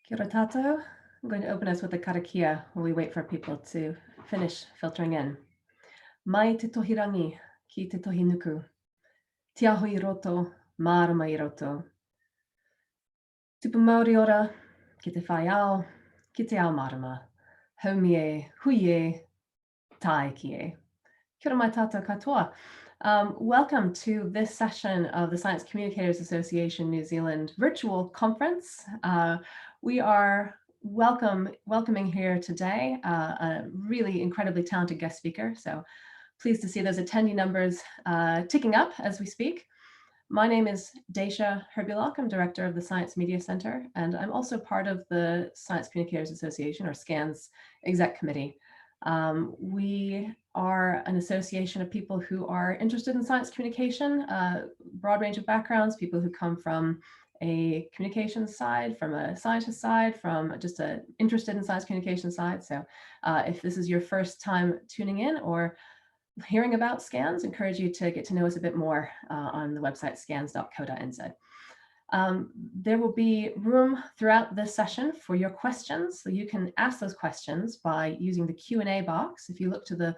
Kia ora tātou. I'm going to open us with a karakia while we wait for people to finish filtering in. Mai te tohirangi ki te tohi nuku. Te aho I roto, marama I roto. Tupu Māori ora, ki te whai ao, ki te ao marama. Haumi e, hui e, tae ki e. Kia ora mai tātou katoa. Welcome to this session of the Science Communicators Association New Zealand virtual conference. We are welcoming here today a really incredibly talented guest speaker. So pleased to see those attendee numbers ticking up as we speak. My name is Dacia Herbulock. I'm director of the Science Media Center, and I'm also part of the Science Communicators Association, or SCANZ, exec committee. We are an association of people who are interested in science communication, broad range of backgrounds, people who come from a communications side, from a scientist side, from just an interested in science communication side. So if this is your first time tuning in or hearing about SCANZ, encourage you to get to know us a bit more on the website scans.co.nz. There will be room throughout this session for your questions, so you can ask those questions by using the Q&A box. If you look to the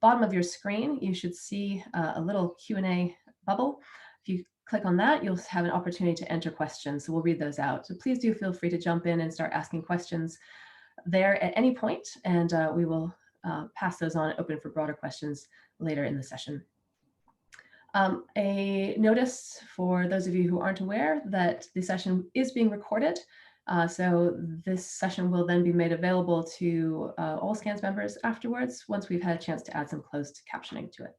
bottom of your screen, you should see a little Q&A bubble. If you click on that, you'll have an opportunity to enter questions, so we'll read those out. So please do feel free to jump in and start asking questions there at any point, and we will pass those on, open for broader questions later in the session. A notice for those of you who aren't aware that the session is being recorded. So this session will then be made available to all SCANZ members afterwards, once we've had a chance to add some closed captioning to it.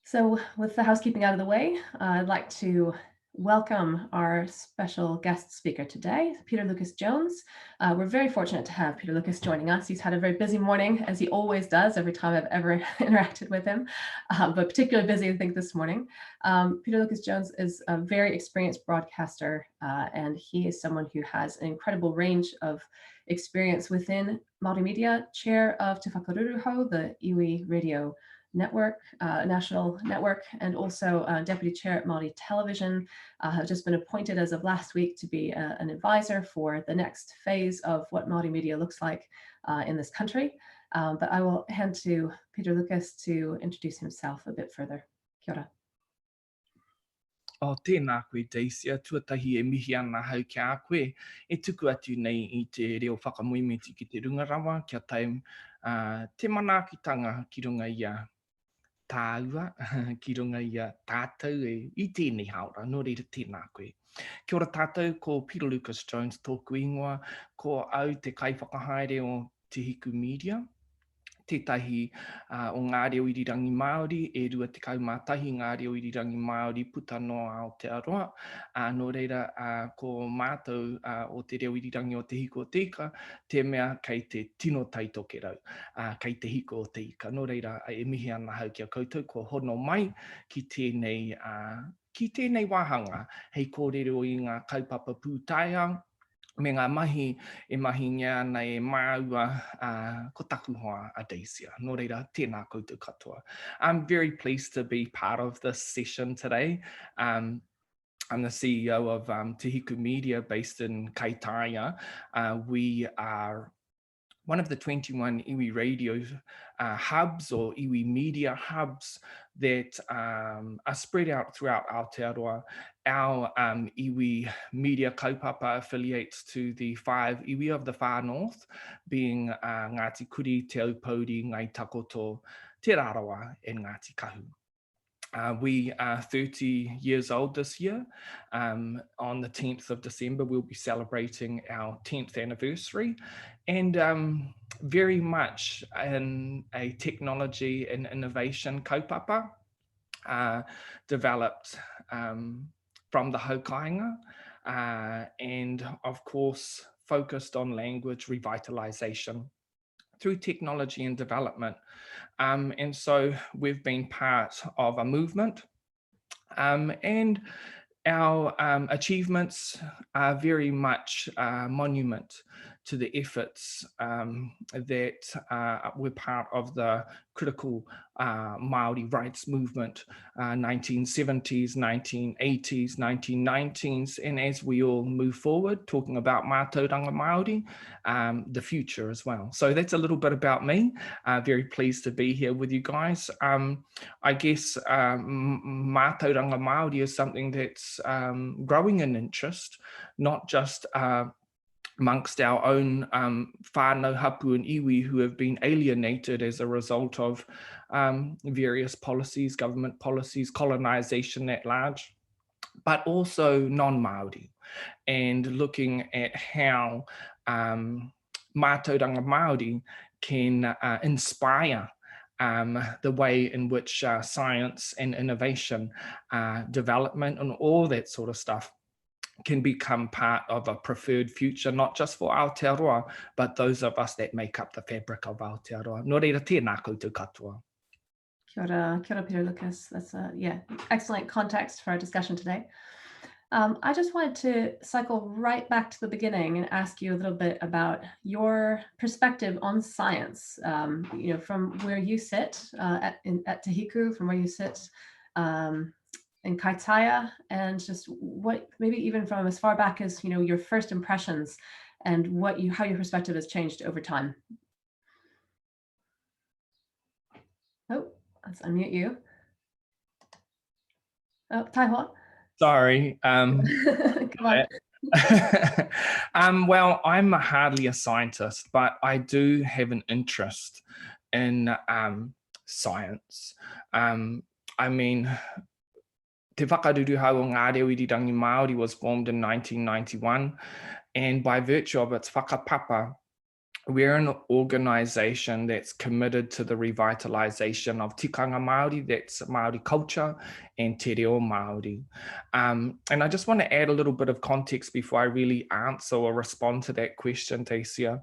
So with the housekeeping out of the way, I'd like to welcome our special guest speaker today, Peter Lucas-Jones. We're very fortunate to have Peter Lucas joining us. He's had a very busy morning, as he always does every time I've ever interacted with him, but particularly busy, I think, this morning. Peter Lucas-Jones is a very experienced broadcaster, and he is someone who has an incredible range of experience within Māori media, chair of Te Whakaruruhau, the iwi radio network, national network, and also deputy chair at Māori Television. Have just been appointed as of last week to be an advisor for the next phase of what Māori media looks like in this country. But I will hand to Peter Lucas to introduce himself a bit further. Kia ora. O tēnā koe Dacia, tuatahi e mihi ana hau ki a koe, e tuku atu nei I te reo whakamoemeti ki te rungarawa, kia taim te manaakitanga ki runga ia tāua, ki runga ia tātou I tēnei haora, nō reira tēnā koe. Kia ora tātou, ko Peter Lucas-Jones tōku ingoa, ko au te kaiwhakahaere o te Hiku Media, tētahi o ngā reo irirangi Māori, e rua te kaumātahi ngā reo irirangi Māori puta noa Aotearoa. Nō reira, ko mātou o te reo irirangi o te hiko o te ika, te mea kei te tino taitoke rau, kei te hiko o te ika. Nō reira, e mihi ana hau kia koutou, ko hono mai ki tēnei wahanga, hei kōrero I ngā kaupapa pūtaia, me ngā mahi e mahi ngā ana e māua ko taku hoa a Dacia. Nō reira, tēnā koutou katoa. I'm very pleased to be part of this session today. I'm the CEO of Te Hiku Media based in Kaitaia. We are one of the 21 iwi radio hubs or iwi media hubs that are spread out throughout Aotearoa. Our iwi media kaupapa affiliates to the 5 iwi of the far north, being Ngāti Kuri, Te Aupauri, Ngai Takoto, Te Rarawa, and Ngāti Kahu. We are 30 years old this year. On the 10th of December, we'll be celebrating our 10th anniversary, and very much in a technology and innovation kaupapa developed from the haukainga, and of course focused on language revitalization through technology and development. And so we've been part of a movement, and our achievements are very much a monument to the efforts that were part of the critical Māori rights movement, 1970s, 1980s, 1990s, and as we all move forward, talking about Mātauranga Māori, the future as well. So that's a little bit about me. Very pleased to be here with you guys. I guess Mātauranga Māori is something that's growing in interest, not just amongst our own whānau hapu and iwi who have been alienated as a result of various policies, government policies, colonisation at large, but also non-Māori, and looking at how Mātauranga Māori can inspire the way in which science and innovation, development and all that sort of stuff can become part of a preferred future, not just for Aotearoa, but those of us that make up the fabric of Aotearoa. Nō reira, tēnā koutou katoa. Kia ora, Peter Lucas. That's excellent context for our discussion today. I just wanted to cycle right back to the beginning and ask you a little bit about your perspective on science. From where you sit at Te Hiku, from where you sit in Kaitaia, and just what, maybe even from as far back as your first impressions and how your perspective has changed over time. Oh, let's unmute you. Oh, Taiwan. Sorry. Come on. Well, I'm hardly a scientist, but I do have an interest in science. I mean, Te Whakaruru Hau o Ngā Reo Māori was formed in 1991, and by virtue of its whakapapa, we're an organisation that's committed to the revitalisation of tikanga Māori, that's Māori culture, and te reo Māori. And I just want to add a little bit of context before I really answer or respond to that question, Dacia.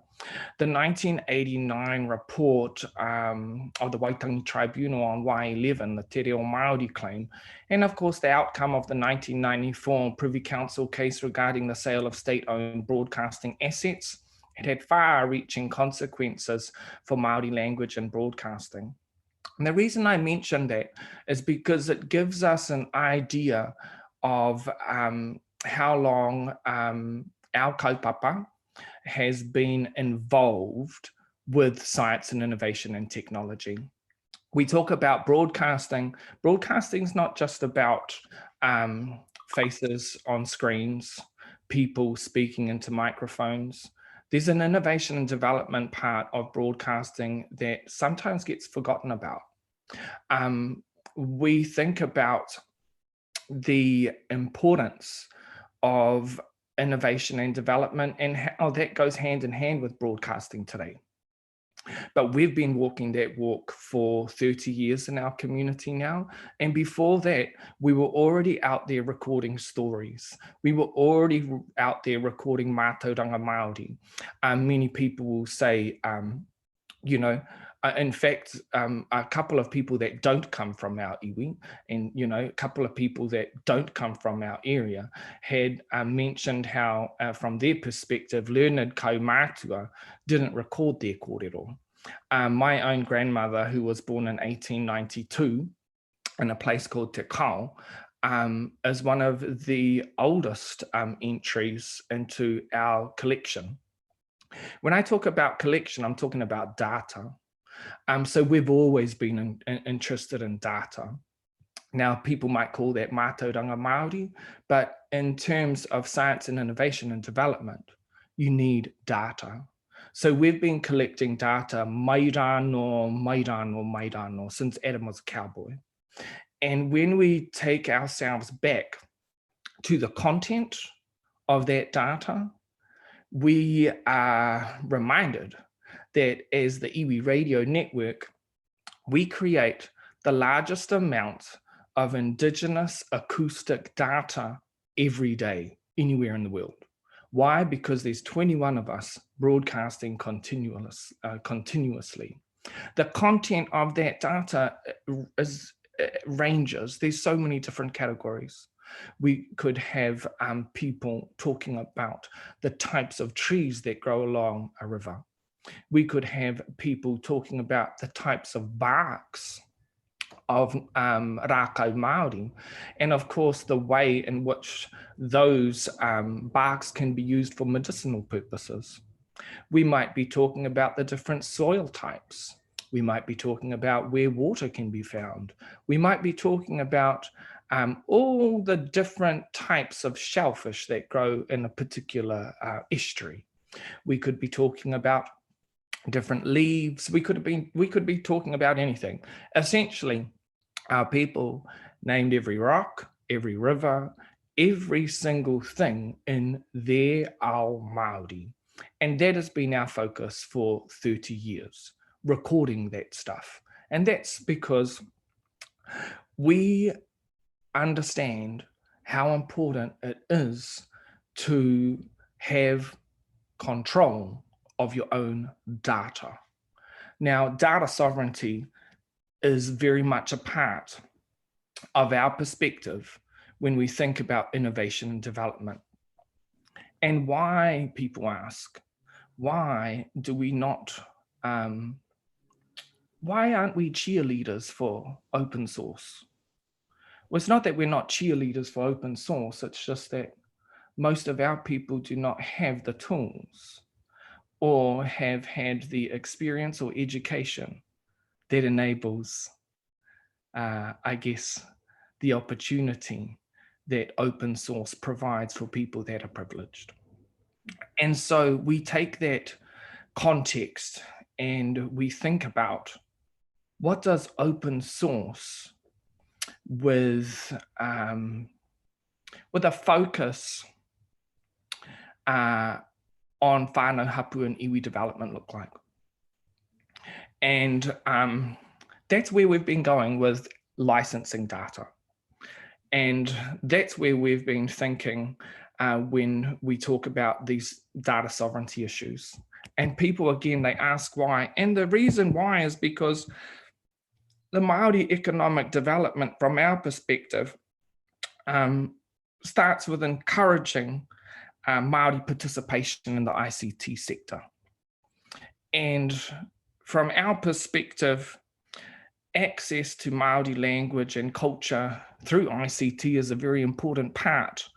The 1989 report of the Waitangi Tribunal on Y11, the te reo Māori claim, and of course the outcome of the 1994 Privy Council case regarding the sale of state-owned broadcasting assets, it had far-reaching consequences for Māori language and broadcasting. And the reason I mention that is because it gives us an idea of how long our kaupapa has been involved with science and innovation and technology. We talk about broadcasting. Broadcasting is not just about faces on screens, people speaking into microphones. There's an innovation and development part of broadcasting that sometimes gets forgotten about. We think about the importance of innovation and development and how that goes hand in hand with broadcasting today. But we've been walking that walk for 30 years in our community now. And before that, we were already out there recording stories. We were already out there recording Mātauranga Māori. Many people will say, in fact, a couple of people that don't come from our iwi and, a couple of people that don't come from our area had mentioned how, from their perspective, learned kaumātua didn't record their kōrero. My own grandmother, who was born in 1892 in a place called Te Kao, is one of the oldest entries into our collection. When I talk about collection, I'm talking about data. So we've always been interested in data. Now, people might call that Mātauranga Māori, but in terms of science and innovation and development, you need data. So we've been collecting data mairano since Adam was a cowboy. And when we take ourselves back to the content of that data, we are reminded that as the iwi radio network, we create the largest amount of Indigenous acoustic data every day, anywhere in the world. Why? Because there's 21 of us broadcasting continuously. The content of that data ranges. There's so many different categories. We could have people talking about the types of trees that grow along a river. We could have people talking about the types of barks of rākau Māori, and of course the way in which those barks can be used for medicinal purposes. We might be talking about the different soil types. We might be talking about where water can be found. We might be talking about all the different types of shellfish that grow in a particular estuary. We could be talking about different leaves. We could be talking about anything. Essentially, our people named every rock, every river, every single thing in their ao Māori. And that has been our focus for 30 years, recording that stuff. And that's because we understand how important it is to have control of your own data. Now, data sovereignty is very much a part of our perspective when we think about innovation and development. And why, people ask, why do we not, why aren't we cheerleaders for open source? Well, it's not that we're not cheerleaders for open source, it's just that most of our people do not have the tools or have had the experience or education that enables, I guess, the opportunity that open source provides for people that are privileged. And so we take that context and we think about what does open source with a focus on whānau hapu and iwi development look like. And that's where we've been going with licensing data. And that's where we've been thinking when we talk about these data sovereignty issues. And people, again, they ask why. And the reason why is because the Māori economic development, from our perspective, starts with encouraging Māori participation in the ICT sector. And from our perspective, access to Māori language and culture through ICT is a very important part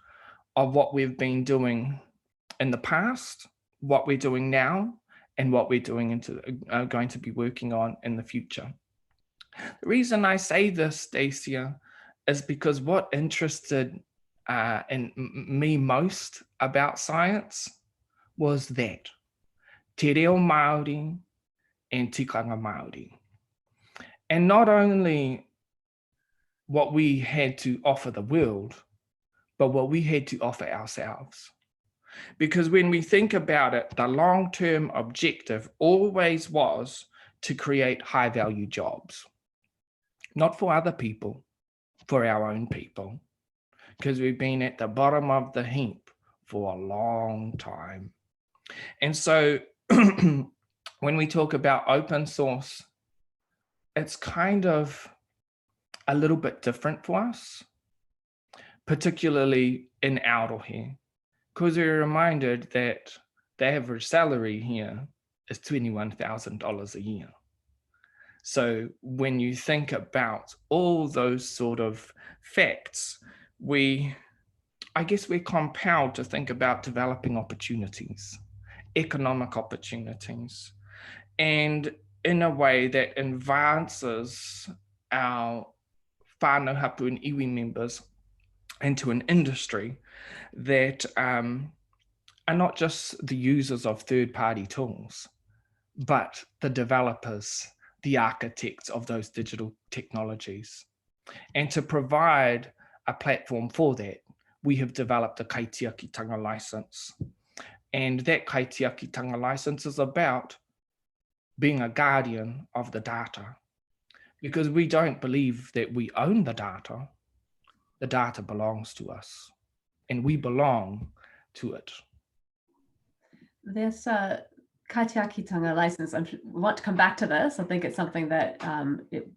of what we've been doing in the past, what we're doing now, and what we're doing going to be working on in the future. The reason I say this, Dacia, is because what interested in me most about science was that te reo Māori and tikanga Māori. And not only what we had to offer the world, but what we had to offer ourselves. Because when we think about it, the long-term objective always was to create high-value jobs. Not for other people, for our own people. Because we've been at the bottom of the heap for a long time. And so when we talk about open source, it's kind of a little bit different for us, particularly in Aotearoa, because we're reminded that the average salary here is $21,000 a year. So when you think about all those sort of facts, I guess we're compelled to think about developing opportunities, economic opportunities, and in a way that advances our whānau hapu and iwi members into an industry that are not just the users of third-party tools, but the developers, the architects of those digital technologies. And to provide a platform for that, we have developed a kaitiakitanga license. And that kaitiakitanga license is about being a guardian of the data, because we don't believe that we own the data. The data belongs to us, and we belong to it. This kaitiakitanga license, we want to come back to this. I think it's something that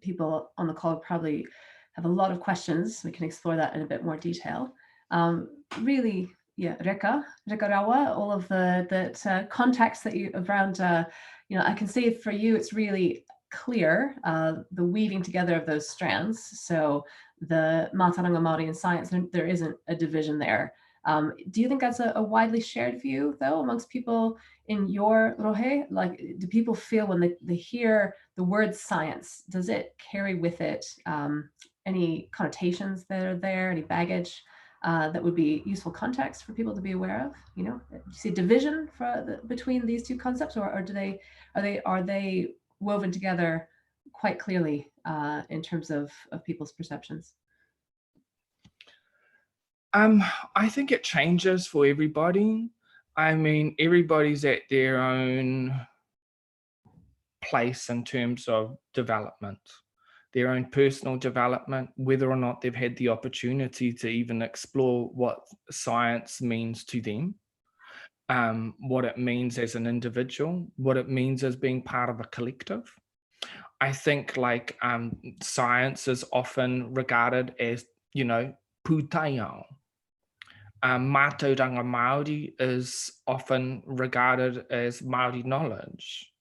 people on the call probably have a lot of questions. We can explore that in a bit more detail. Really, yeah, reka rawa, all of the context that you around, I can see for you, it's really clear, the weaving together of those strands. So the Mātauranga Māori and science, there isn't a division there. Do you think that's a widely shared view, though, amongst people in your rohe? Like, do people feel when they hear the word science, does it carry with it any connotations that are there, any baggage that would be useful context for people to be aware of? Do you see a division between these two concepts, or are they woven together quite clearly in terms of people's perceptions? I think it changes for everybody. I mean, everybody's at their own place in terms of development, their own personal development, whether or not they've had the opportunity to even explore what science means to them, what it means as an individual, what it means as being part of a collective. I think science is often regarded as, pūtaiao. Mātauranga Māori is often regarded as Māori knowledge.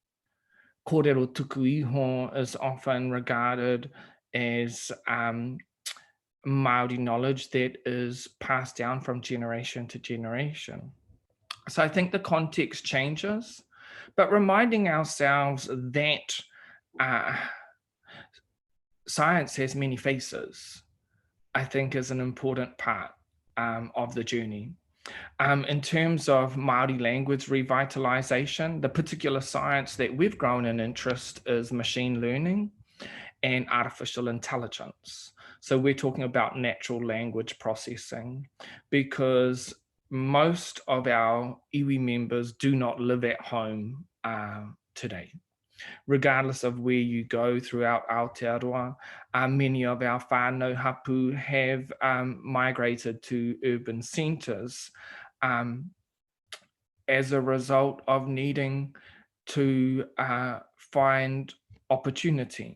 Kōrero tuku iho is often regarded as Māori knowledge that is passed down from generation to generation. So I think the context changes, but reminding ourselves that science has many faces, I think, is an important part of the journey. In terms of Māori language revitalization, the particular science that we've grown in interest is machine learning and artificial intelligence. So we're talking about natural language processing, because most of our iwi members do not live at home today. Regardless of where you go throughout Aotearoa, many of our whānau hapu have migrated to urban centres as a result of needing to find opportunity.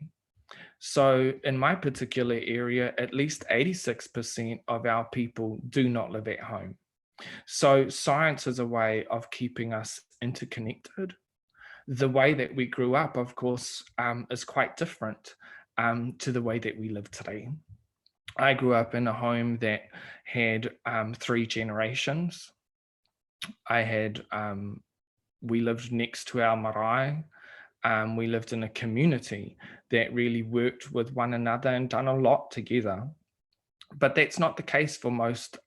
So in my particular area, at least 86% of our people do not live at home. So science is a way of keeping us interconnected. The way that we grew up, of course, is quite different to the way that we live today. I grew up in a home that had 3 generations. We lived next to our marae. We lived in a community that really worked with one another and done a lot together. But that's not the case for most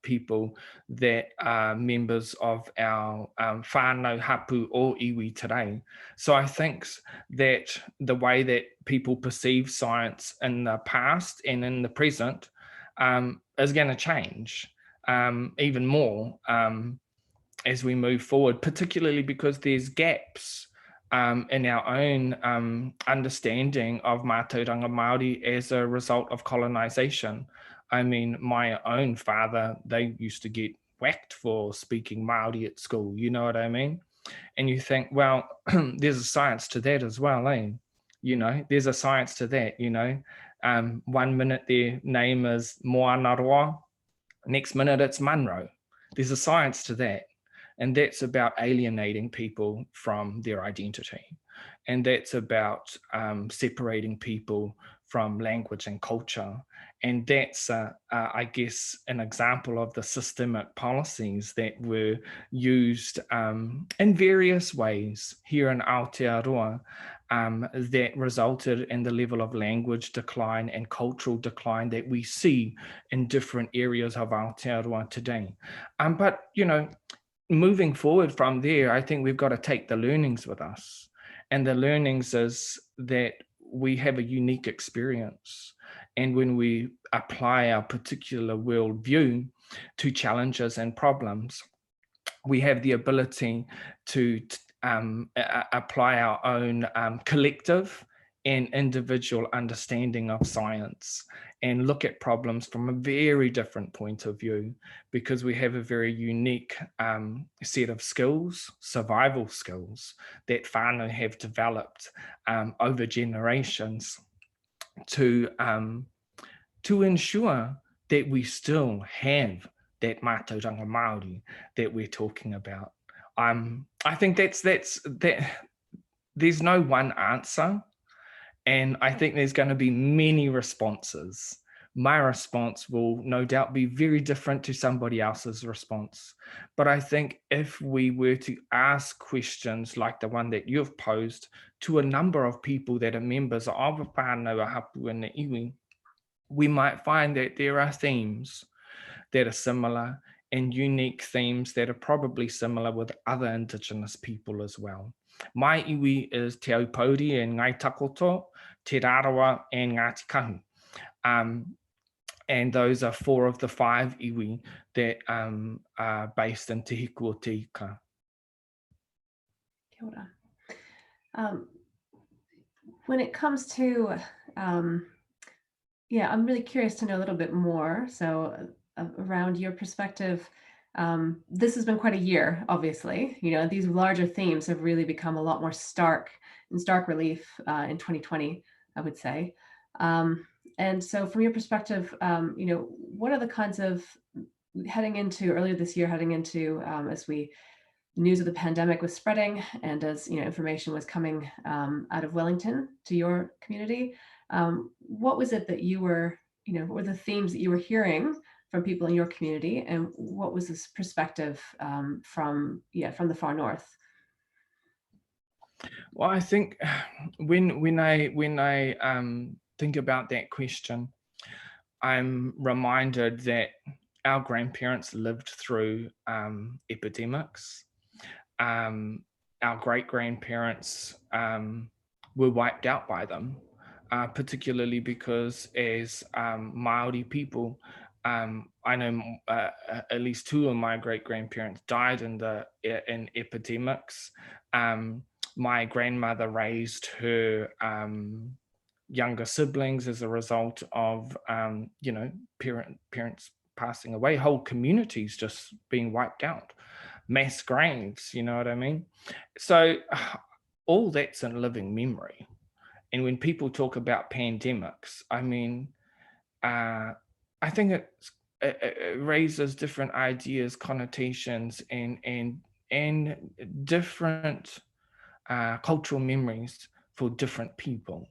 people that are members of our whānau hapu or iwi today. So I think that the way that people perceive science in the past and in the present is going to change even more as we move forward, particularly because there's gaps in our own understanding of Mātauranga Māori as a result of colonization. I mean, my own father, they used to get whacked for speaking Māori at school, you know what I mean? And you think, well, there's a science to that as well, eh? There's a science to that, 1 minute their name is Moana Roa, next minute it's Munro. There's a science to that. And that's about alienating people from their identity. And that's about separating people from language and culture. And that's, I guess, an example of the systemic policies that were used in various ways here in Aotearoa that resulted in the level of language decline and cultural decline that we see in different areas of Aotearoa today. But, moving forward from there, I think we've got to take the learnings with us. And the learnings is that we have a unique experience. And when we apply our particular worldview to challenges and problems, we have the ability to apply our own collective and individual understanding of science and look at problems from a very different point of view, because we have a very unique set of skills, survival skills, that whānau have developed over generations to to ensure that we still have that Mātauranga Māori that we're talking about. I think that there's no one answer, and I think there's going to be many responses. My response will no doubt be very different to somebody else's response. But I think if we were to ask questions like the one that you've posed to a number of people that are members of a whānau hapu in the iwi, we might find that there are themes that are similar and unique themes that are probably similar with other Indigenous people as well. My iwi is Te Aupōuri and Ngai Takoto, Te Rarawa and Ngāti Kahu. And those are 4 of the 5 iwi that are based in Te Hiku o Te Ika. Kia ora. When it comes to, yeah, I'm really curious to know a little bit more. So around your perspective, this has been quite a year, obviously. You know, these larger themes have really become a lot more stark relief in 2020, I would say. And so from your perspective, you know, what are the kinds of, earlier this year, as news of the pandemic was spreading and as, you know, information was coming out of Wellington to your community, what was it that you were, you know, what were the themes that you were hearing from people in your community, and what was this perspective from the far north? Well, I think when I think about that question, I'm reminded that our grandparents lived through epidemics. Our great-grandparents were wiped out by them, particularly because as Māori people, I know at least 2 of my great-grandparents died in epidemics. My grandmother raised her younger siblings as a result of, you know, parents passing away, whole communities just being wiped out, mass graves, you know what I mean? So all that's in living memory. And when people talk about pandemics, I mean, I think it raises different ideas, connotations, and different cultural memories for different people,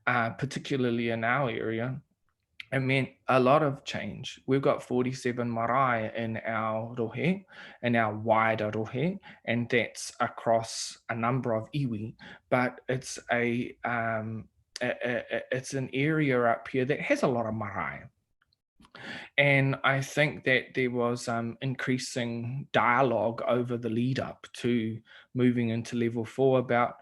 particularly in our area. It meant a lot of change. We've got 47 marae in our rohe, in our wider rohe, and that's across a number of iwi, but it's it's an area up here that has a lot of marae. And I think that there was increasing dialogue over the lead up to moving into level 4 about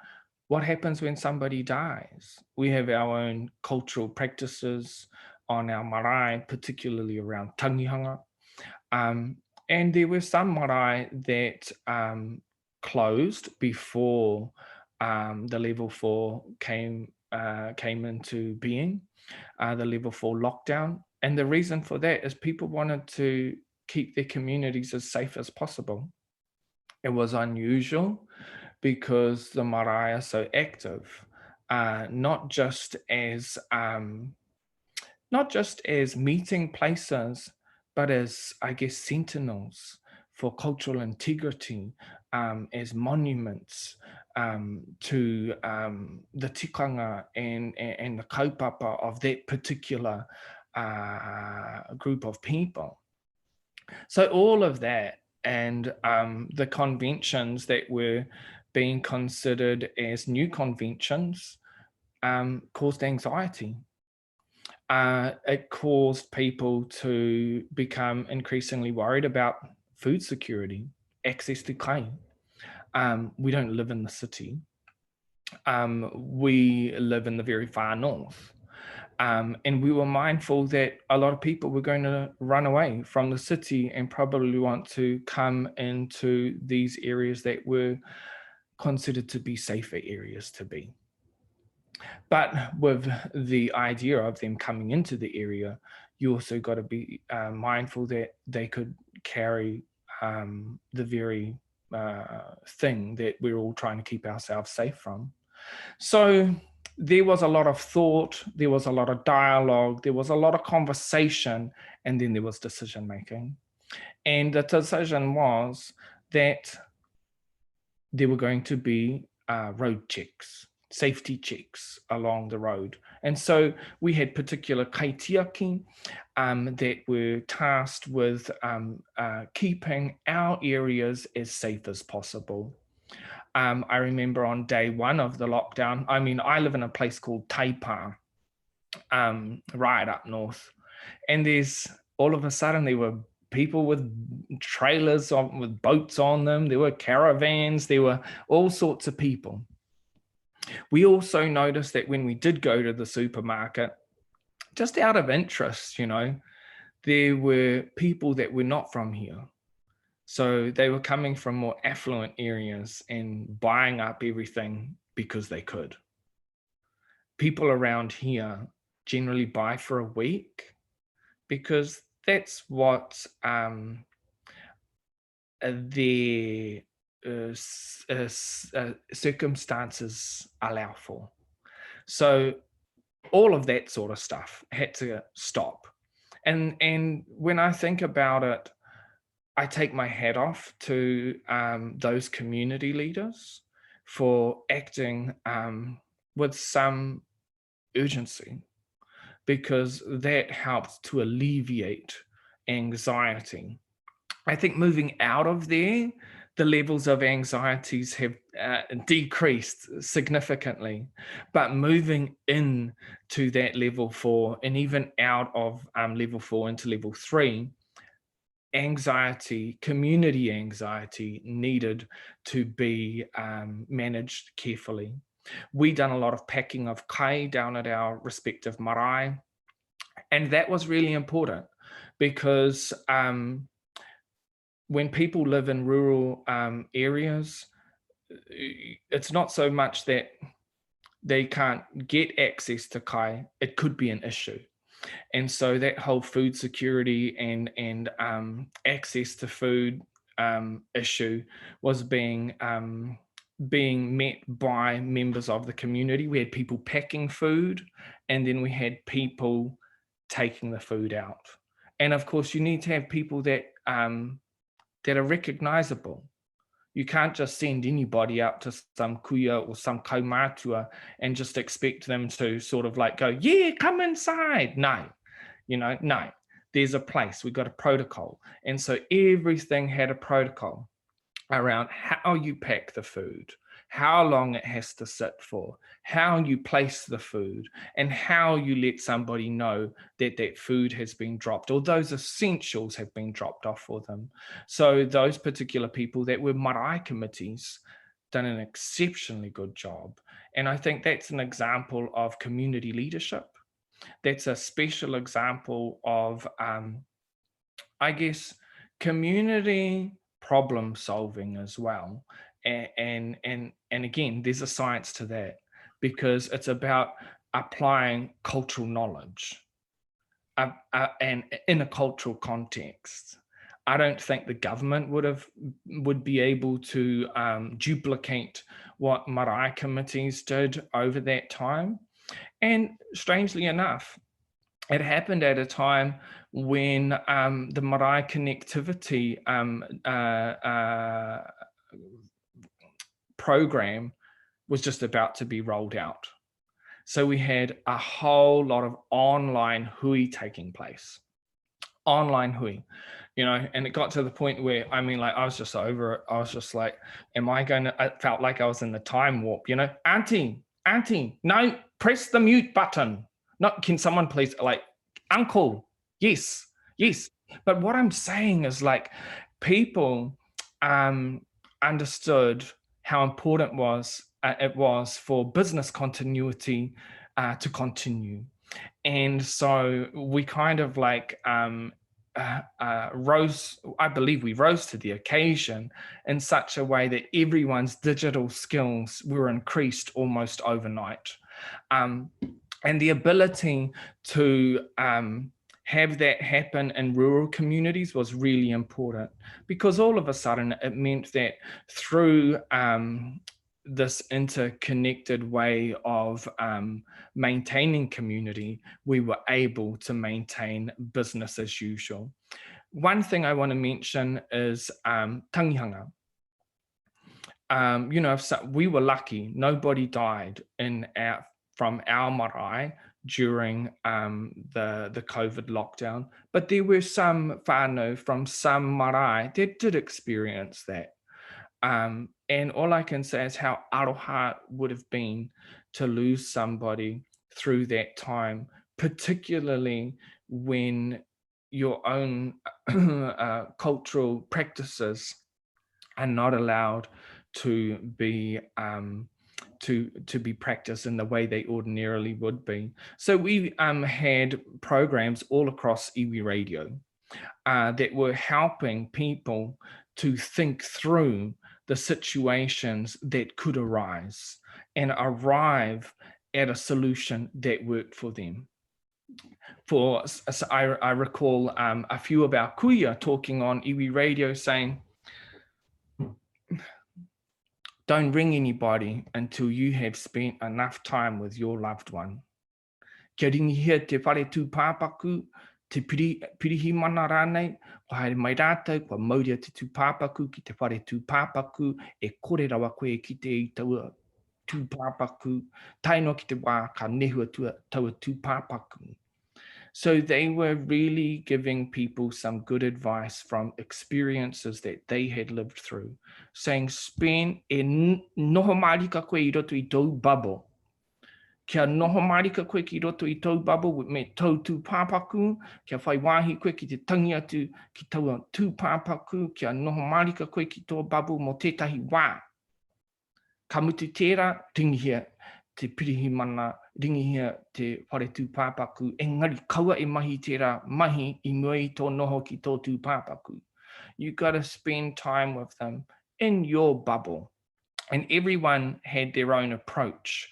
what happens when somebody dies. We have our own cultural practices on our marae, particularly around tangihanga. And there were some marae that closed before the level 4 came into being, the level 4 lockdown. And the reason for that is people wanted to keep their communities as safe as possible. It was unusual because the marae are so active, not just as meeting places, but as, I guess, sentinels for cultural integrity, as monuments to the tikanga and the kaupapa of that particular group of people. So all of that and the conventions that were being considered as new conventions caused anxiety. It caused people to become increasingly worried about food security, access to kai. We don't live in the city. We live in the very far north. And we were mindful that a lot of people were going to run away from the city and probably want to come into these areas that were considered to be safer areas to be. But with the idea of them coming into the area, you also got to be mindful that they could carry the very thing that we're all trying to keep ourselves safe from. So there was a lot of thought, there was a lot of dialogue, there was a lot of conversation, and then there was decision making. And the decision was that there were going to be road checks, safety checks along the road. And so we had particular kaitiaki that were tasked with keeping our areas as safe as possible. I remember on day one of the lockdown, I mean, I live in a place called Taipa, right up north. And there's all of a sudden there were people with trailers with boats on them. There were caravans. There were all sorts of people. We also noticed that when we did go to the supermarket, just out of interest, you know, there were people that were not from here. So they were coming from more affluent areas and buying up everything because they could. People around here generally buy for a week because that's what their circumstances allow for. So all of that sort of stuff had to stop. And when I think about it, I take my hat off to those community leaders for acting with some urgency, because that helped to alleviate anxiety. I think moving out of there, the levels of anxieties have decreased significantly, but moving in to that level 4 and even out of level 4 into level 3, anxiety, community anxiety needed to be managed carefully. We done a lot of packing of kai down at our respective marae, and that was really important because when people live in rural areas, it's not so much that they can't get access to kai, it could be an issue. And so that whole food security and access to food issue was being met by members of the community. We had people packing food, and then we had people taking the food out. And of course, you need to have people that that are recognizable. You can't just send anybody out to some kuia or some kaumatua and just expect them to sort of like go, yeah, come inside. No, no. There's a place. We've got a protocol. And so everything had a protocol around how you pack the food, how long it has to sit for, how you place the food, and how you let somebody know that that food has been dropped or those essentials have been dropped off for them. So those particular people that were marae committees done an exceptionally good job. And I think that's an example of community leadership. That's a special example of, I guess, community problem solving as well. And again, there's a science to that because it's about applying cultural knowledge and in a cultural context. I don't think the government would be able to duplicate what marae committees did over that time. And strangely enough, it happened at a time when the marae connectivity program was just about to be rolled out. So we had a whole lot of online hui taking place. Online hui, and it got to the point where, I mean, like, I was just over it. I was just like, it felt like I was in the time warp, auntie, no, press the mute button. Not, can someone please, like, uncle, yes. But what I'm saying is, like, people understood how important it was for business continuity to continue. And so we kind of like rose, I believe we rose to the occasion in such a way that everyone's digital skills were increased almost overnight. And the ability to have that happen in rural communities was really important, because all of a sudden it meant that through this interconnected way of maintaining community, we were able to maintain business as usual. One thing I want to mention is tangihanga. So we were lucky; nobody died from our marae during the COVID lockdown, but there were some whānau from some marae that did experience that. And all I can say is how aroha it would have been to lose somebody through that time, particularly when your own cultural practices are not allowed to be to be practiced in the way they ordinarily would be. So we had programs all across iwi radio that were helping people to think through the situations that could arise and arrive at a solution that worked for them. I recall a few of our kuia talking on iwi radio saying, don't ring anybody until you have spent enough time with your loved one. Kia ringihia te whare tū pāpaku, te pirihi mana rānei, ko haere mai rātou, kua mauria te tū pāpaku ki te whare tū pāpaku, e kore rawa koe ki te i taua tū pāpaku, taino ki te wā ka nehua taua tū pāpaku. So they were really giving people some good advice from experiences that they had lived through, saying, spend e noho marika koe I roto I tau bubble. Kia noho marika koe ki roto I tau bubble me tau tū pāpaku, kia whai wāhi koe ki te tangi atu ki taua tū pāpaku, kia noho marika koe ki tō bubble mo tētahi wā. Ka mutu tērā, ringihia te pirihi mana, ringihia te whare tū pāpaku, engari kaua e mahi tērā mahi I mua I tō noho ki tō tū pāpaku. You got to spend time with them in your bubble. And everyone had their own approach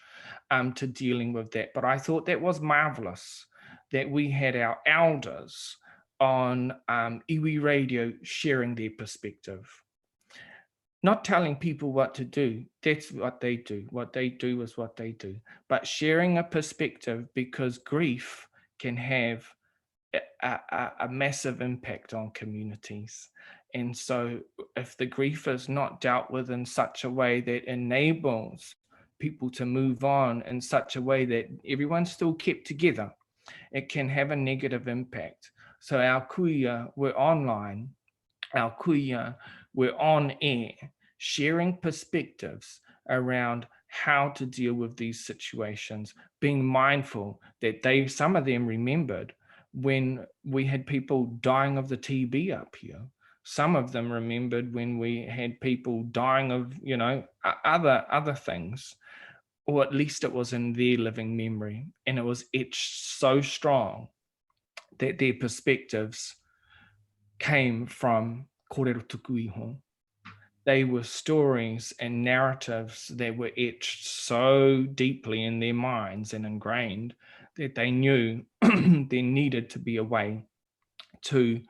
to dealing with that. But I thought that was marvelous that we had our elders on iwi radio sharing their perspective. Not telling people what to do, that's what they do. What they do is what they do. But sharing a perspective, because grief can have a massive impact on communities. And so if the grief is not dealt with in such a way that enables people to move on in such a way that everyone's still kept together, it can have a negative impact. So our kuia were online, our kuia were on air, sharing perspectives around how to deal with these situations, being mindful that some of them remembered when we had people dying of the TB up here. Some of them remembered when we had people dying of, other things, or at least it was in their living memory, and it was etched so strong that their perspectives came from kōrero tuku iho. They were stories and narratives that were etched so deeply in their minds and ingrained that they knew there needed to be a way to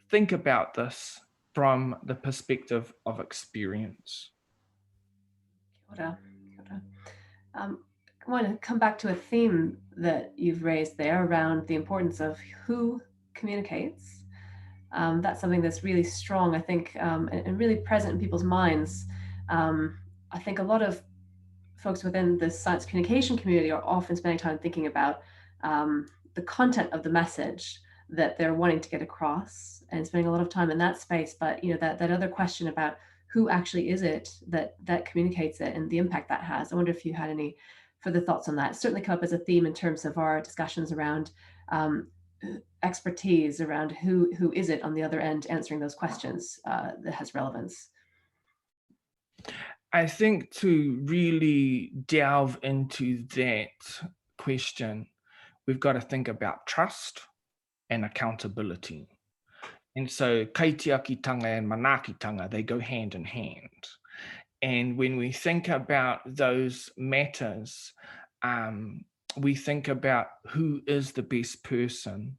think about this from the perspective of experience. Kia ora. I want to come back to a theme that you've raised there around the importance of who communicates. That's something that's really strong, I think, and really present in people's minds. I think a lot of folks within the science communication community are often spending time thinking about the content of the message that they're wanting to get across and spending a lot of time in that space. But that other question about who actually is it that communicates it and the impact that has. I wonder if you had any further thoughts on that. It's certainly come up as a theme in terms of our discussions around expertise around who is it on the other end answering those questions that has relevance. I think to really delve into that question, we've got to think about trust and accountability. And so kaitiakitanga and manakitanga, they go hand in hand. And when we think about those matters, we think about who is the best person.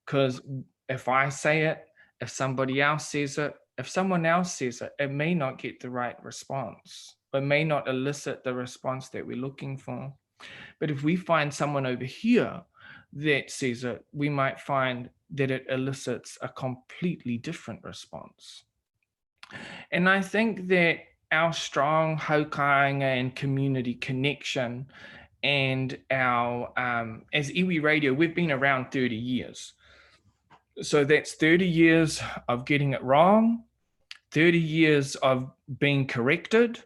Because if I say it, if somebody else says it, if someone else says it, it may not get the right response. It may not elicit the response that we're looking for. But if we find someone over here that says it, we might find that it elicits a completely different response. And I think that our strong haukanga and community connection and our, as iwi radio, we've been around 30 years. So that's 30 years of getting it wrong, 30 years of being corrected,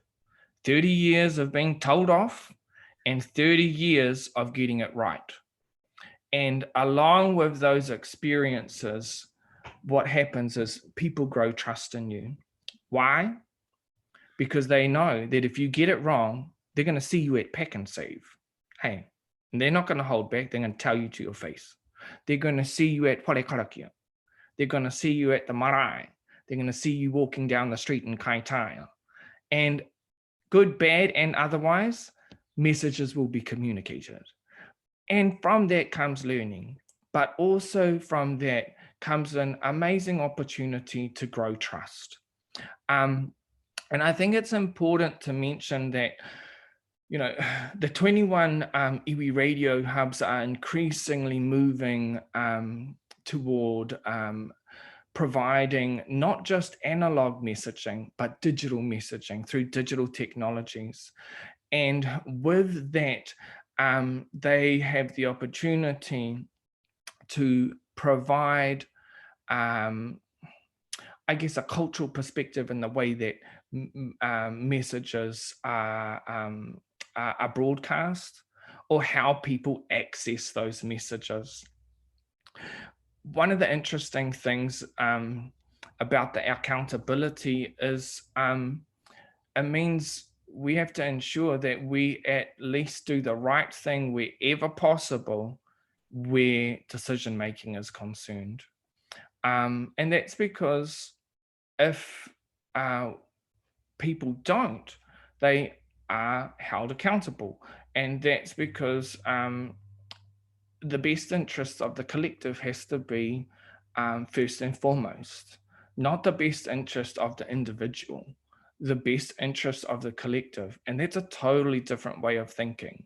30 years of being told off, and 30 years of getting it right. And along with those experiences, what happens is people grow trust in you. Why? Because they know that if you get it wrong, they're going to see you at Pack and Save. Hey, and they're not going to hold back. They're going to tell you to your face. They're going to see you at Parekarakia. They're going to see you at the marae. They're going to see you walking down the street in Kaitaia. And good, bad, and otherwise, messages will be communicated. And from that comes learning. But also from that comes an amazing opportunity to grow trust. And I think it's important to mention that, you know, the 21 iwi radio hubs are increasingly moving toward providing not just analog messaging, but digital messaging through digital technologies. And with that, they have the opportunity to provide, I guess, a cultural perspective in the way that messages are broadcast or how people access those messages. One of the interesting things about the accountability is it means we have to ensure that we at least do the right thing wherever possible where decision making is concerned. And that's because if people don't, they are held accountable. And that's because the best interest of the collective has to be first and foremost, not the best interest of the individual, the best interest of the collective. And that's a totally different way of thinking.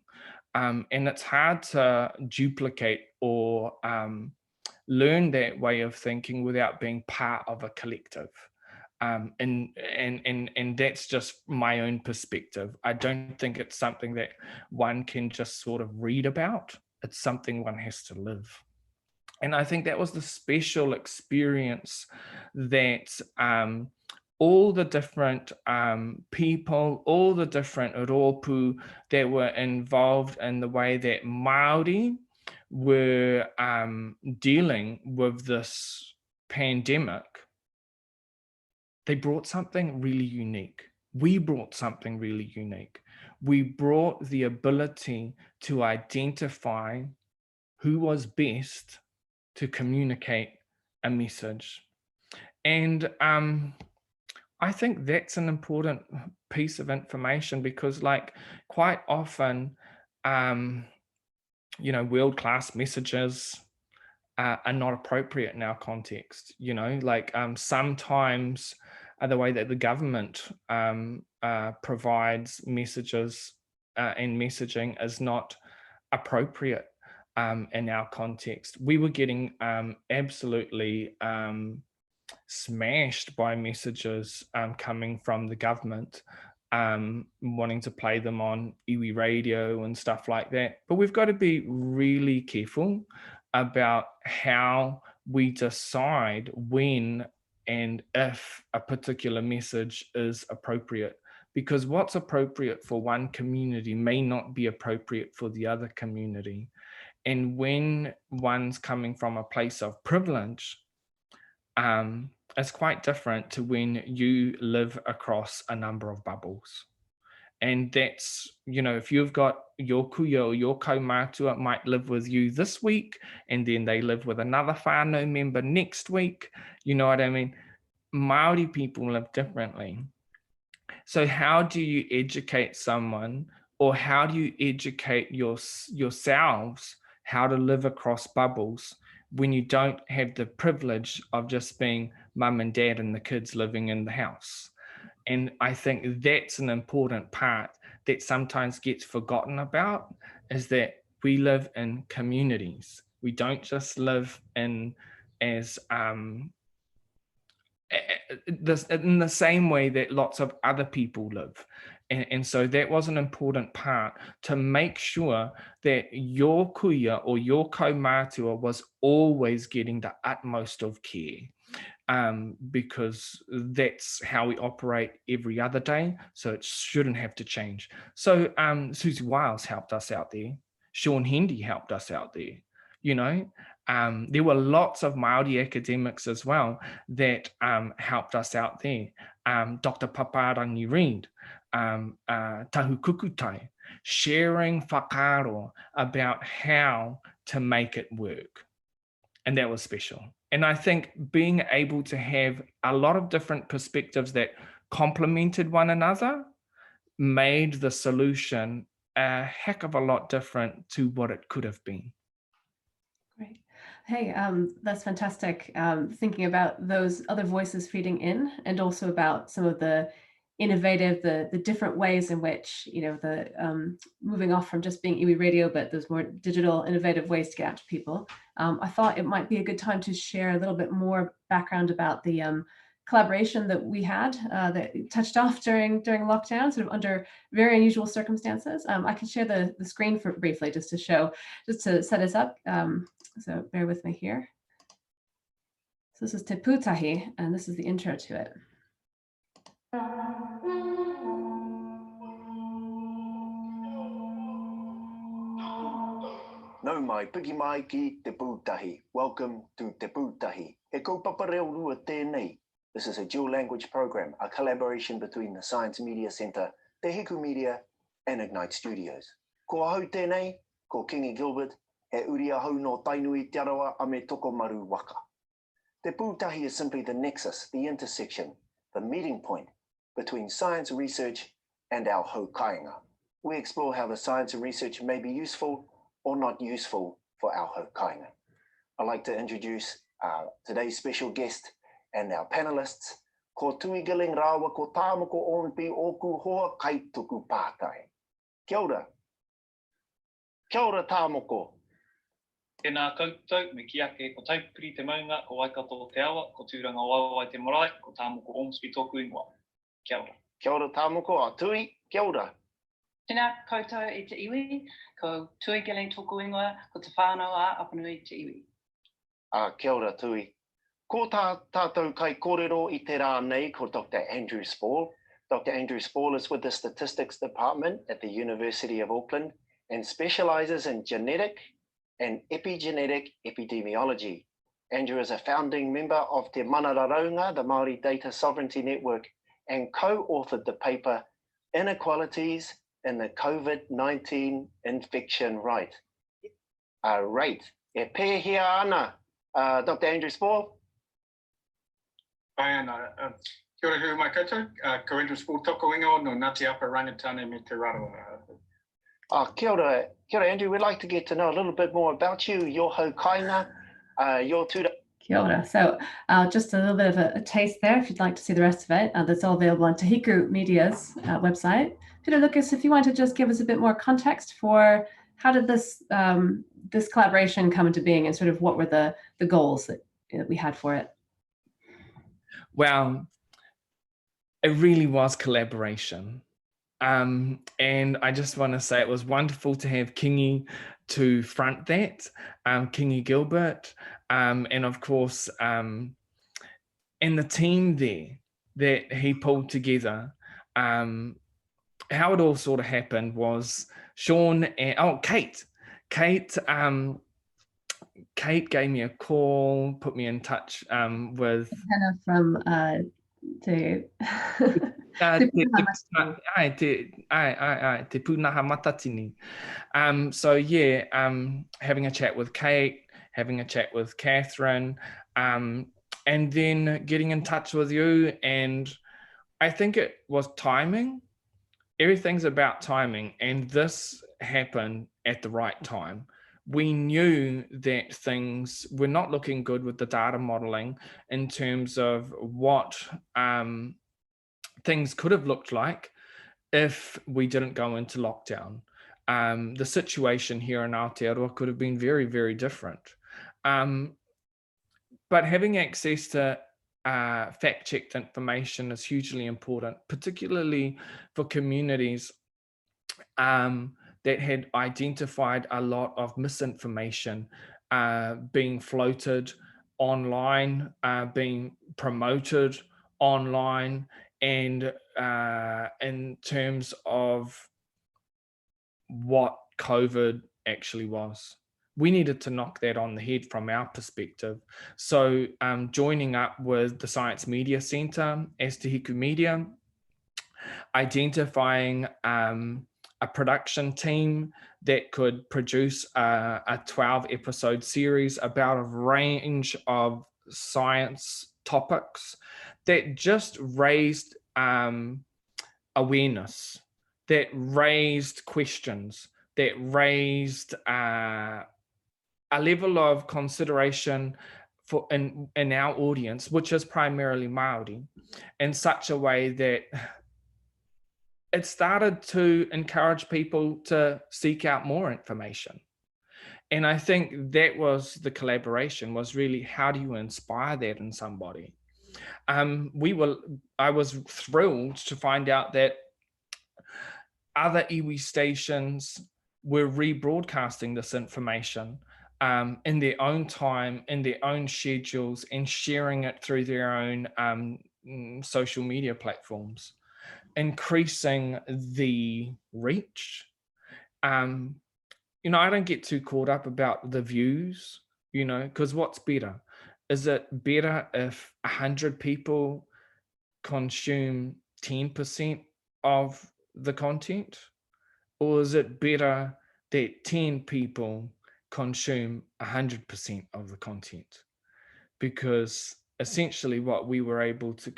And it's hard to duplicate or learn that way of thinking without being part of a collective. And that's just my own perspective. I don't think it's something that one can just sort of read about. It's something one has to live. And I think that was the special experience that all the different people, all the different rōpū that were involved in the way that Māori were dealing with this pandemic, they brought something really unique. We brought something really unique. We brought the ability to identify who was best to communicate a message. And I think that's an important piece of information because, like, quite often, you know, world-class messages are not appropriate in our context. You know, like sometimes the way that the government provides messages and messaging is not appropriate in our context. We were getting absolutely smashed by messages coming from the government, wanting to play them on iwi radio and stuff like that. But we've got to be really careful about how we decide when and if a particular message is appropriate, because what's appropriate for one community may not be appropriate for the other community. And when one's coming from a place of privilege, it's quite different to when you live across a number of bubbles. And that's, you know, if you've got your kuia or your kaumātua might live with you this week, and then they live with another whānau member next week, you know what I mean? Māori people live differently. So how do you educate someone, or how do you educate yourselves how to live across bubbles when you don't have the privilege of just being mum and dad and the kids living in the house. And I think that's an important part that sometimes gets forgotten about, is that we live in communities. We don't just live in as in the same way that lots of other people live. And so that was an important part, to make sure that your kuia or your kaumātua was always getting the utmost of care. Because that's how we operate every other day, so it shouldn't have to change. So Susie Wiles helped us out there. Sean Hendy helped us out there. You know, there were lots of Māori academics as well that helped us out there. Dr. Paparangi Reid, Tahu Kukutai, sharing whakaaro about how to make it work. And that was special. And I think being able to have a lot of different perspectives that complemented one another made the solution a heck of a lot different to what it could have been. Great. Hey, that's fantastic. Thinking about those other voices feeding in, and also about some of the innovative, the different ways in which, you know, the moving off from just being iwi radio, but those more digital, innovative ways to get out to people. I thought it might be a good time to share a little bit more background about the collaboration that we had that touched off during lockdown, sort of under very unusual circumstances. I can share the screen for briefly, just to set us up. So bear with me here. So this is Te Pūtahi, and this is the intro to it. Nau mai, piki mai ki Te Pūtahi. Welcome to Te Pūtahi. He kaupapa reo rua tēnei. This is a dual language program, a collaboration between the SCANZ Media Centre, the Hiku Media and Ignite Studios. Ko ahau tēnei, ko Kingi Gilbert, he uri ahau no tainui te arawa a me toko maru waka. Te Pūtahi is simply the nexus, the intersection, the meeting point between science research and our hau kāinga. We explore how the science and research may be useful or not useful for our hau kāinga. I'd like to introduce today's special guest and our panelists. Ko tui giling rawa ko tāmako onpi oku hoa kai tuku pātai. Kia ora. Kia ora tāmako. Tēnā koutou, me ki ake ko taupiri te maunga, ko waikato te awa, ko tūranga wawai te marae, ko tāmoko Ormsby tōku ingoa. Kia ora. Kia ora tāmako, a tui, kia ora. Tēnā koutou e te iwi, ko tui giling tōku ingoa, ko te whānau a apanui te iwi. Kia ora tui. Ko tātou kai kōrero I te rā nei ko Dr. Andrew Spall. Dr. Andrew Spall is with the Statistics Department at the University of Auckland and specialises in genetic and epigenetic epidemiology. Andrew is a founding member of Te Mātauranga, the Māori Data Sovereignty Network, and co-authored the paper Inequalities in the COVID-19 Infection Rate. E pēhea ana, Dr. Andrew Spall. Ai ana, kia ora hui mai koutou, ko Andrew Spall toko ingoa no Ngāti Apa Rangatane me te Raroa. Kia ora, Andrew. We'd like to get to know a little bit more about you, your hau kāinga, your tūra. Kia ora. So just a little bit of a taste there, if you'd like to see the rest of it. That's all available on Hiku Media's website. Peter Lucas, if you want to just give us a bit more context for how did this this collaboration come into being, and sort of what were the goals that we had for it? Well, it really was collaboration. And I just want to say it was wonderful to have Kingi to front that, Kingi Gilbert, and of course, and the team there that he pulled together. How it all sort of happened was Sean and Kate gave me a call, put me in touch with Hannah from Te Pūnaha Matatini. So yeah, having a chat with Kate, having a chat with Catherine, and then getting in touch with you. And I think it was timing. Everything's about timing, and this happened at the right time. we knew that things were not looking good with the data modeling in terms of what things could have looked like if we didn't go into lockdown. The situation here in Aotearoa could have been very, very different. But having access to fact-checked information is hugely important, particularly for communities that had identified a lot of misinformation being floated online, being promoted online, and in terms of what COVID actually was. We needed to knock that on the head from our perspective. So joining up with the Science Media Centre as to Hiku Media, identifying a production team that could produce a 12-episode series about a range of science topics that just raised awareness, that raised questions, that raised a level of consideration for in our audience, which is primarily Māori, in such a way that it started to encourage people to seek out more information. And I think that was the collaboration, was really how do you inspire that in somebody? I was thrilled to find out that other iwi stations were rebroadcasting this information in their own time, in their own schedules, and sharing it through their own social media platforms, increasing the reach. You know, I don't get too caught up about the views, you know, because what's better? Is it better if 100 people consume 10% of the content? Or is it better that 10 people consume 100% of the content? Because essentially what we were able to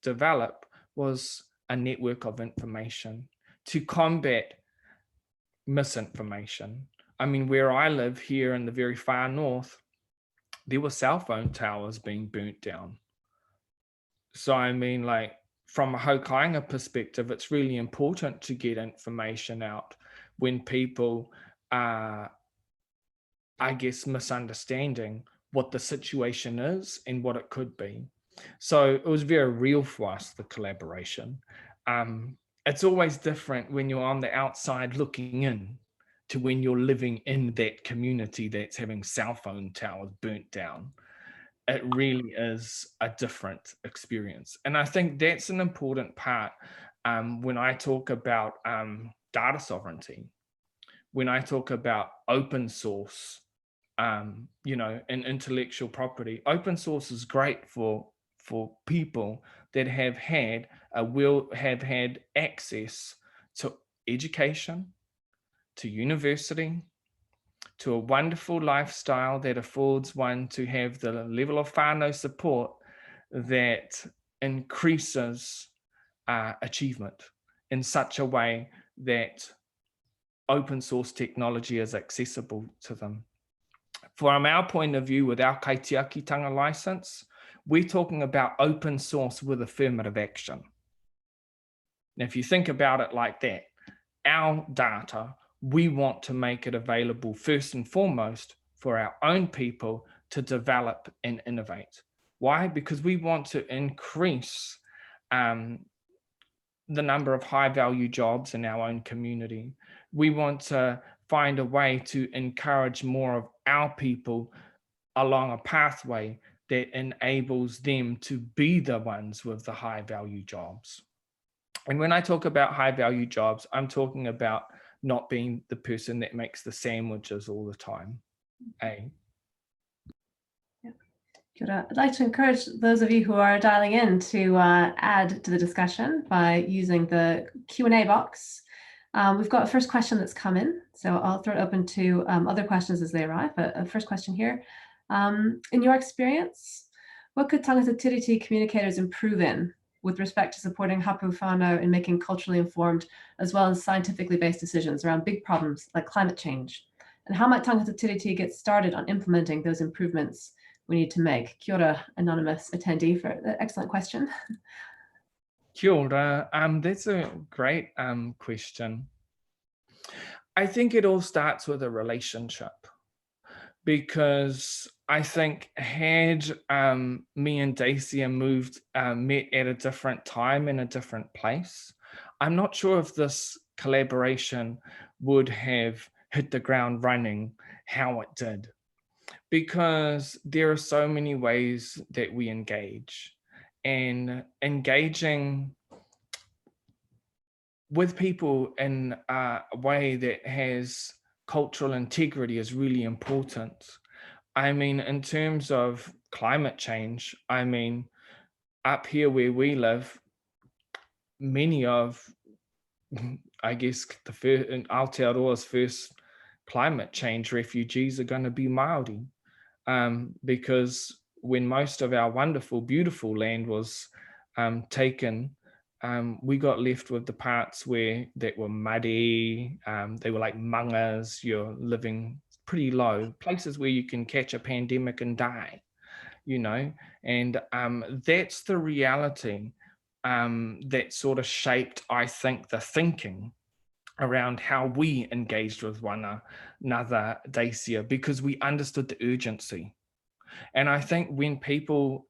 develop was a network of information to combat misinformation. I mean, where I live here in the very far north, there were cell phone towers being burnt down. So I mean, like, from a Hokainga perspective, it's really important to get information out when people are, I guess, misunderstanding what the situation is and what it could be. So it was very real for us, the collaboration. It's always different when you're on the outside looking in to when you're living in that community that's having cell phone towers burnt down. It really is a different experience. And I think that's an important part when I talk about data sovereignty, when I talk about open source, you know, and intellectual property. Open source is great for people that have had access to education, to university, to a wonderful lifestyle that affords one to have the level of whānau support that increases achievement in such a way that open source technology is accessible to them. From our point of view, with our kaitiakitanga license, we're talking about open source with affirmative action. Now, if you think about it like that, our data, we want to make it available first and foremost for our own people to develop and innovate. Why? Because we want to increase the number of high value jobs in our own community. We want to find a way to encourage more of our people along a pathway that enables them to be the ones with the high value jobs. And when I talk about high value jobs, I'm talking about not being the person that makes the sandwiches all the time. Yeah. Kia ora. I'd like to encourage those of you who are dialing in to add to the discussion by using the Q&A box. We've got a first question that's come in, so I'll throw it open to other questions as they arrive. But a first question here. In your experience, what could tangata tiriti communicators improve in with respect to supporting hapu whānau in making culturally informed as well as scientifically based decisions around big problems like climate change And how might tangata tiriti get started on implementing those improvements we need to make? Kia ora, anonymous attendee, for the excellent question. Kia ora. That's a great question. I think it all starts with a relationship, because I think had me and Dacia met at a different time in a different place, I'm not sure if this collaboration would have hit the ground running how it did, because there are so many ways that we engage, and engaging with people in a way that has cultural integrity is really important. I mean, in terms of climate change, I mean, up here where we live, many of, I guess, the first, in Aotearoa's first climate change refugees are going to be Māori, because when most of our wonderful, beautiful land was taken, we got left with the parts that were muddy. They were like mangas. You're living pretty low, places where you can catch a pandemic and die, and that's the reality that sort of shaped, I think, the thinking around how we engaged with one another, Dacia, because we understood the urgency. And I think when people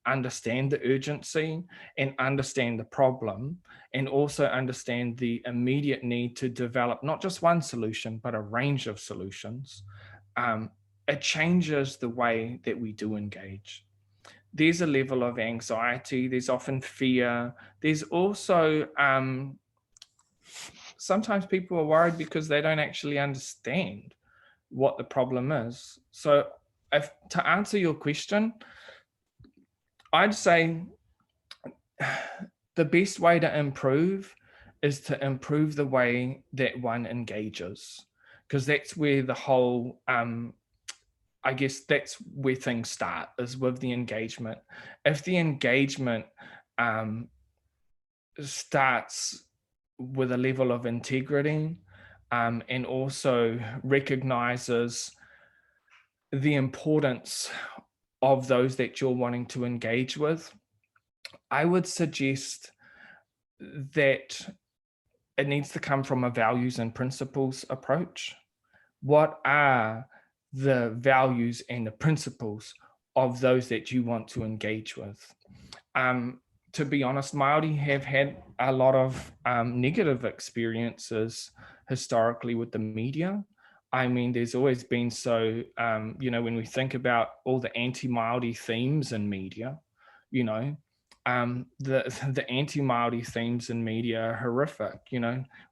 understand the urgency and understand the problem, and also understand the immediate need to develop not just one solution, but a range of solutions, it changes the way that we do engage. There's a level of anxiety, there's often fear, there's also, sometimes people are worried because they don't actually understand what the problem is. So to answer your question, I'd say the best way to improve is to improve the way that one engages, because that's where the whole, I guess that's where things start, is with the engagement. If the engagement starts with a level of integrity and also recognizes the importance of those that you're wanting to engage with, I would suggest that it needs to come from a values and principles approach. What are the values and the principles of those that you want to engage with? To be honest, Māori have had a lot of negative experiences historically with the media. I mean, there's always been when we think about all the anti-Māori themes in media, the anti-Māori themes in media are horrific.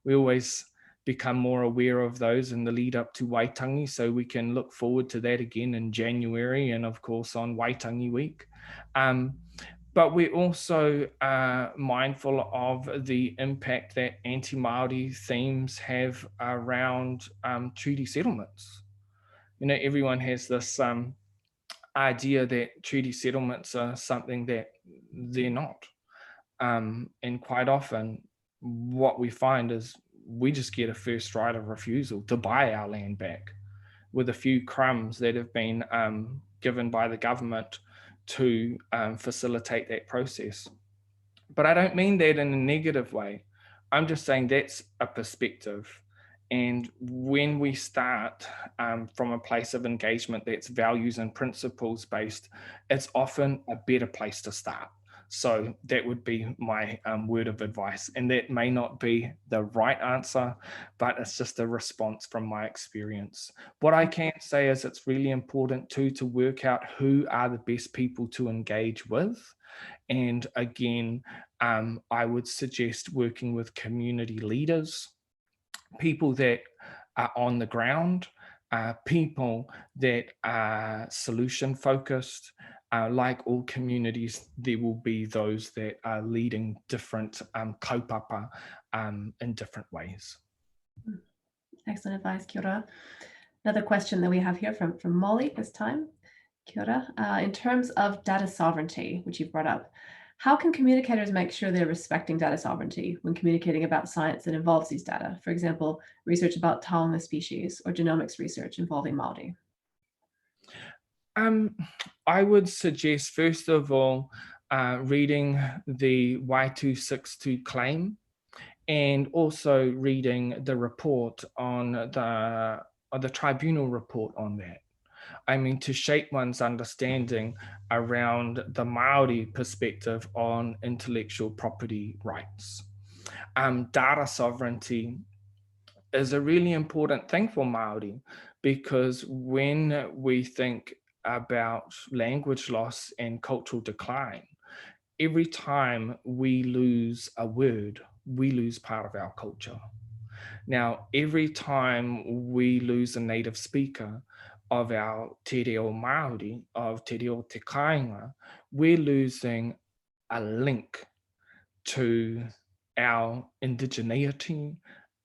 We always become more aware of those in the lead up to Waitangi, so we can look forward to that again in January, and of course on Waitangi week. But we're also mindful of the impact that anti-Māori themes have around treaty settlements. Everyone has this idea that treaty settlements are something that they're not. And quite often what we find is we just get a first right of refusal to buy our land back, with a few crumbs that have been given by the government to facilitate that process. But I don't mean that in a negative way. I'm just saying that's a perspective. And when we start from a place of engagement that's values and principles based, it's often a better place to start. So that would be my word of advice. And that may not be the right answer, but it's just a response from my experience. What I can say is it's really important too to work out who are the best people to engage with. And again, I would suggest working with community leaders, people that are on the ground, people that are solution focused. Like all communities, there will be those that are leading different kaupapa in different ways. Excellent advice, kia ora. Another question that we have here from Molly this time. Kia ora. In terms of data sovereignty, which you've brought up, How can communicators make sure they're respecting data sovereignty when communicating about science that involves these data? For example, research about taonga species or genomics research involving Māori. I would suggest, first of all, reading the Y262 claim and also reading the report on the tribunal report on that. I mean, to shape one's understanding around the Māori perspective on intellectual property rights. Data sovereignty is a really important thing for Māori, because when we think about language loss and cultural decline, every time we lose a word, we lose part of our culture. Now, every time we lose a native speaker of our te reo Māori, of te reo te kāinga, we're losing a link to our indigeneity,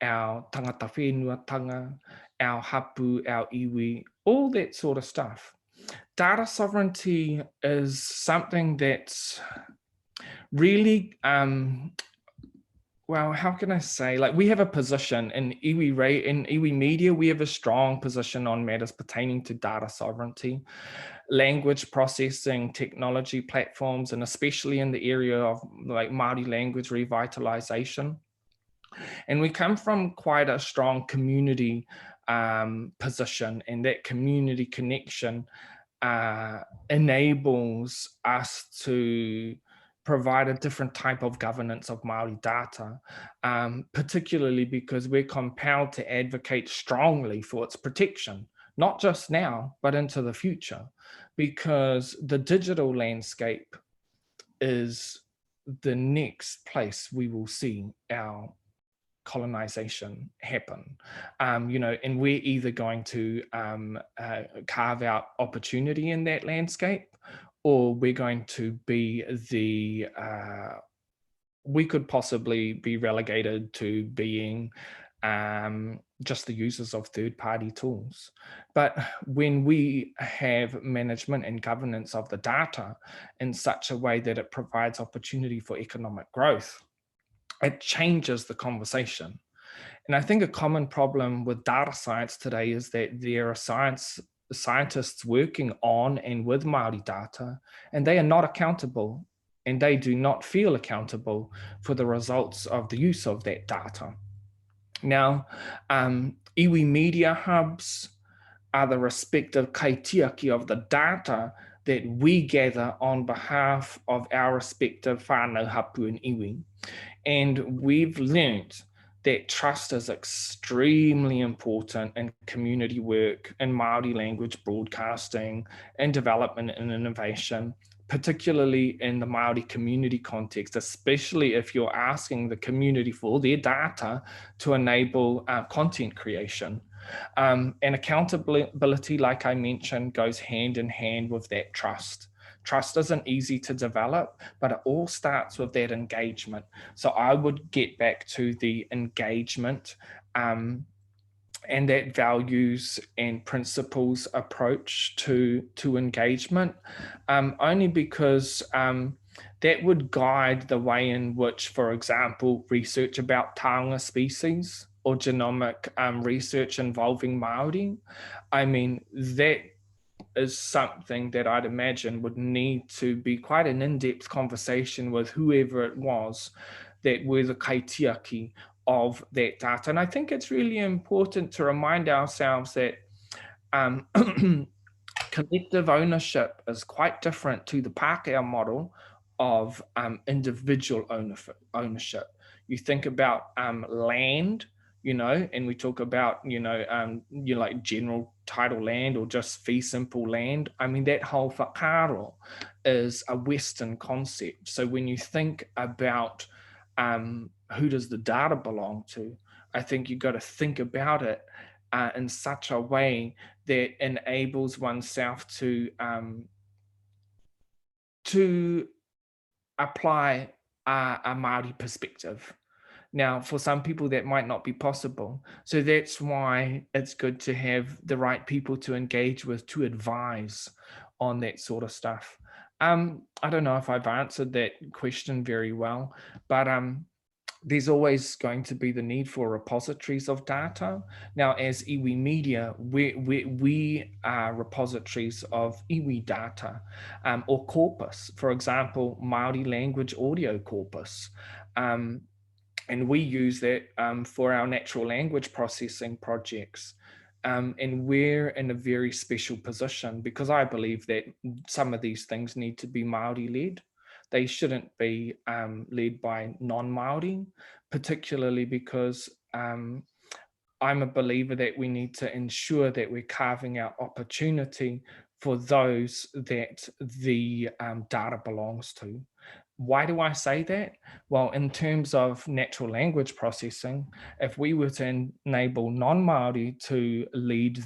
our tangata whenuatanga, our hapu, our iwi, all that sort of stuff. Data sovereignty is something that's really, well, how can I say, like, we have a position in Iwi Media, we have a strong position on matters pertaining to data sovereignty, language processing technology platforms, and especially in the area of like Māori language revitalization. And we come from quite a strong community position, and that community connection enables us to provide a different type of governance of Māori data, particularly because we're compelled to advocate strongly for its protection, not just now, but into the future, because the digital landscape is the next place we will see our colonization happen, you know, and we're either going to carve out opportunity in that landscape, or we're going to be the, we could possibly be relegated to being just the users of third-party tools. But when we have management and governance of the data in such a way that it provides opportunity for economic growth, it changes the conversation. And I think a common problem with data science today is that there are scientists working on and with Māori data, and they are not accountable, and they do not feel accountable for the results of the use of that data. Now, iwi media hubs are the respective kaitiaki of the data that we gather on behalf of our respective whānau hapu and iwi. And we've learned that trust is extremely important in community work, in Māori language broadcasting, and development and innovation, particularly in the Māori community context, especially if you're asking the community for their data to enable content creation. And accountability, like I mentioned, goes hand in hand with that trust. Trust isn't easy to develop, but it all starts with that engagement. So I would get back to the engagement and that values and principles approach to engagement, only because that would guide the way in which, for example, research about taonga species or genomic research involving Māori, I mean, that is something that I'd imagine would need to be quite an in-depth conversation with whoever it was that were the kaitiaki of that data. And I think it's really important to remind ourselves that collective ownership is quite different to the Pākehā model of individual ownership. You think about land, you know, and we talk about, you know, like general title land or just fee simple land. I mean, that whole whakaaro is a Western concept. So when you think about who does the data belong to, I think you've got to think about it in such a way that enables oneself to apply a Māori perspective. Now, for some people, that might not be possible. So that's why it's good to have the right people to engage with, to advise on that sort of stuff. I don't know if I've answered that question very well, but there's always going to be the need for repositories of data. Now, as iwi media, we are repositories of iwi data or corpus, for example, Māori language audio corpus. And we use that for our natural language processing projects. And we're in a very special position because I believe that some of these things need to be Māori led. They shouldn't be led by non-Māori, particularly because I'm a believer that we need to ensure that we're carving out opportunity for those that the data belongs to. Why do I say that? Well, in terms of natural language processing, if we were to enable non-Māori to lead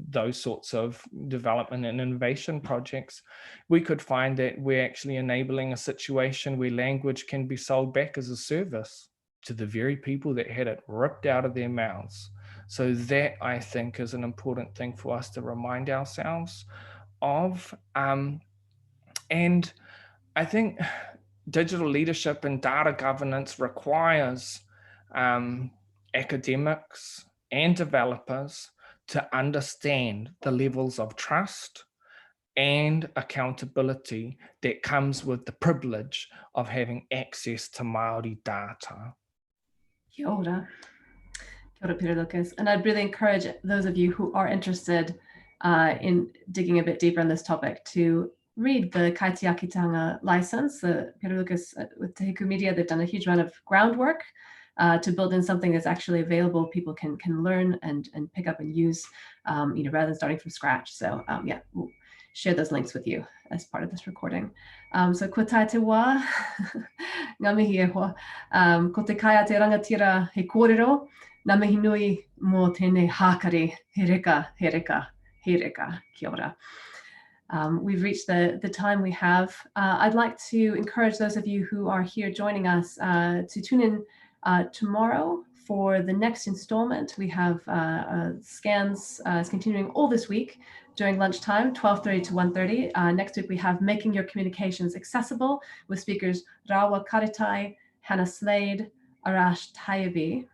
those sorts of development and innovation projects, we could find that we're actually enabling a situation where language can be sold back as a service to the very people that had it ripped out of their mouths. So that, I think, is an important thing for us to remind ourselves of. And I think digital leadership and data governance requires academics and developers to understand the levels of trust and accountability that comes with the privilege of having access to Māori data. Kia ora. Kia ora, Peter Lucas. And I'd really encourage those of you who are interested in digging a bit deeper on this topic to read the Kaitiakitanga license. Peter Lucas with Hiku Media, they've done a huge amount of groundwork to build in something that's actually available, people can learn and pick up and use, rather than starting from scratch. So yeah, we'll share those links with you as part of this recording. So ko tae te wā, ngā mihi e hoa, ko te kai a te rangatira he kōrero, ngā mihi nui mō tēnei hākari, he reka, he reka, he reka, kia ora. We've reached the time we have. I'd like to encourage those of you who are here joining us to tune in tomorrow for the next installment. We have SCANZ is continuing all this week during lunchtime, 12:30 to 1:30. Next week we have Making Your Communications Accessible with speakers Rawa Karitai, Hannah Slade, Arash Tayabi.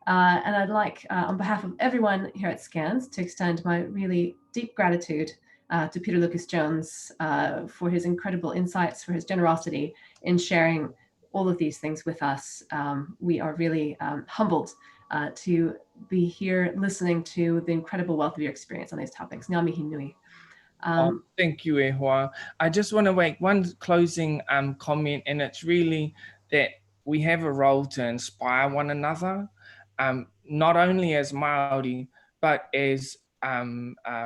And I'd like, on behalf of everyone here at SCANZ, to extend my really deep gratitude to Peter Lucas Jones for his incredible insights, for his generosity in sharing all of these things with us. We are really humbled to be here listening to the incredible wealth of your experience on these topics. Ngā mihi nui. Thank you, Ehua. I just want to make one closing comment, and it's really that we have a role to inspire one another, not only as Māori, but as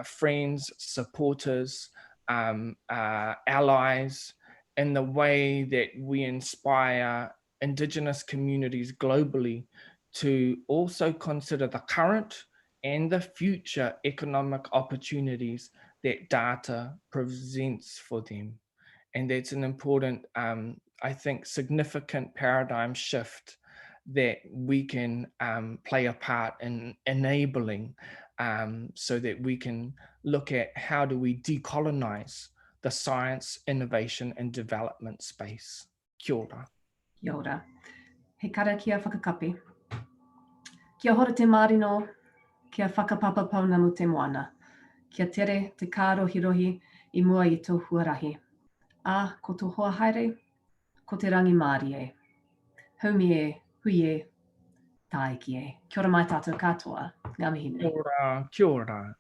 friends, supporters, allies, in the way that we inspire Indigenous communities globally to also consider the current and the future economic opportunities that data presents for them. And that's an important, I think, significant paradigm shift that we can play a part in enabling, so that we can look at how do we decolonize the science, innovation and development space. Kia ora. Kia ora. He kara kia whakakapi. Kia hora te marino, kia whakapapa pauna mu te moana. Kia tere te kārohirohi I mua I tō huarahi. A ko tō hoa haere, ko te rangi Māori e. Haumi e, hui e, taiki e. Kia ora mai tātou katoa. Ngā mihi nui. Kia ora, kia ora.